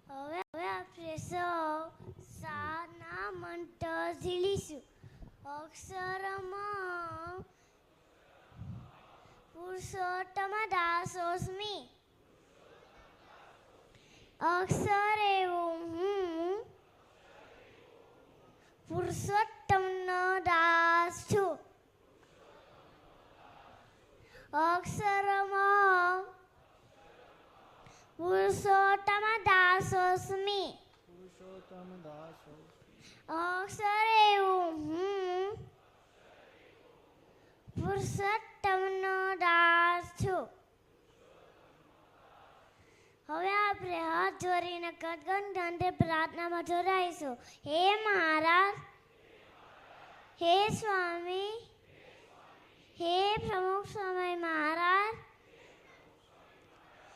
હવે આપણે સૌ સાના મંત્ર ઝીલીશું. અક્ષરમાં પુરુષોત્તમ દાસોસ્મિ. અક્ષર એવું હું પુરુષોત્તમનો દાસ છું. અક્ષરમાં પુરુષોત્તમ દાસોસ્મિ. અક્ષર એવું હું પુરુષોત્તમનો દાસ છું. હવે આપણે હાથ જોડીને કટગંધે પ્રાર્થનામાં જોડાઈશું. હે મહારાજ, હે સ્વામી, હે પ્રમુખ સ્વામી મહારાજ,